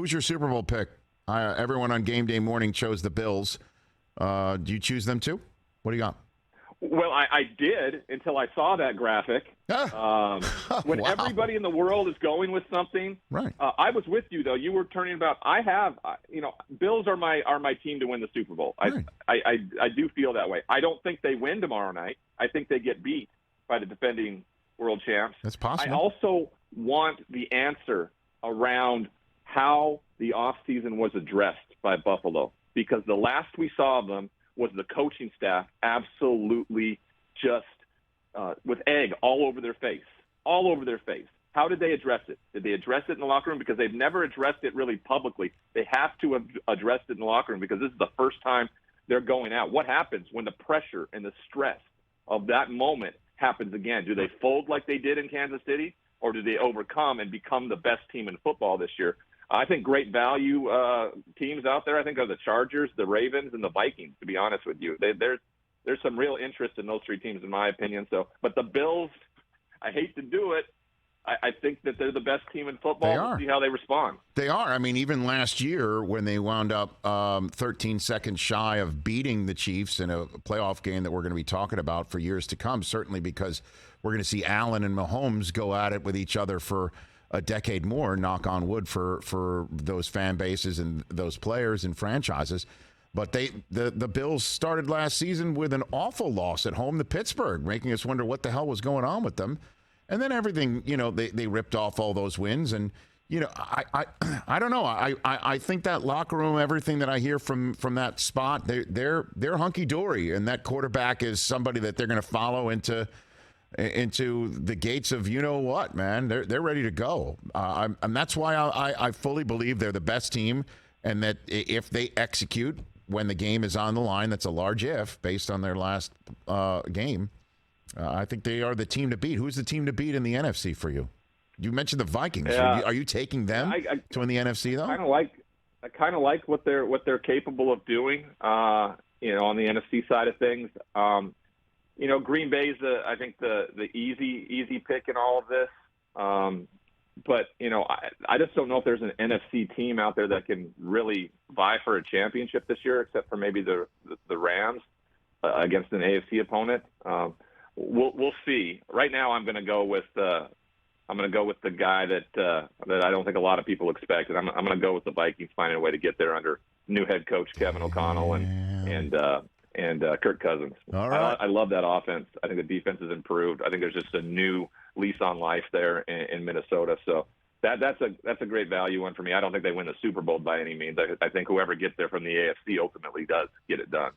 who's your Super Bowl pick? Everyone on game day morning chose the Bills. Do you choose them too? What do you got? Well, I did until I saw that graphic. When Wow. everybody in the world is going with something, Right. I was with you though. You were turning about. I have, Bills are my team to win the Super Bowl. Right. I do feel that way. I don't think they win tomorrow night. I think they get beat by the defending world champs. That's possible. I also want the answer around how the offseason was addressed by Buffalo, because the last we saw of them was the coaching staff absolutely just with egg all over their face. How did they address it? Did they address it in the locker room? Because they've never addressed it really publicly. They have to have addressed it in the locker room because this is the first time they're going out. What happens when the pressure and the stress of that moment happens again? Do they fold like they did in Kansas City, or do they overcome and become the best team in football this year? I think great value teams out there, I think, are the Chargers, the Ravens, and the Vikings, to be honest with you. There's some real interest in those three teams, in my opinion. But the Bills, I hate to do it. I think that they're the best team in football. We'll see how they respond. They are. I mean, even last year when they wound up 13 seconds shy of beating the Chiefs in a playoff game that we're going to be talking about for years to come, certainly because we're going to see Allen and Mahomes go at it with each other for a decade more, knock on wood for those fan bases and those players and franchises. But the Bills started last season with an awful loss at home to Pittsburgh, making us wonder what the hell was going on with them. And then everything, they ripped off all those wins. And, I don't know. I think that locker room, everything that I hear from that spot, they're hunky-dory. And that quarterback is somebody that they're going to follow into the gates of what, man. They're ready to go. And that's why I fully believe they're the best team, and that if they execute when the game is on the line, that's a large if based on their last game. I think they are the team to beat. Who's the team to beat in the NFC for you? You mentioned the Vikings. Yeah. Are you taking them to win the NFC though? I kind of like what they're capable of doing. On the NFC side of things. Green Bay's I think the easy pick in all of this. But I just don't know if there's an NFC team out there that can really vie for a championship this year, except for maybe the Rams against an AFC opponent. We'll see. Right now, I'm going to go with the guy that I don't think a lot of people expect, and I'm going to go with the Vikings finding a way to get there under new head coach Kevin O'Connell and Kirk Cousins. All right. I love that offense. I think the defense has improved. I think there's just a new lease on life there in Minnesota. So that's a great value one for me. I don't think they win the Super Bowl by any means. I think whoever gets there from the AFC ultimately does get it done.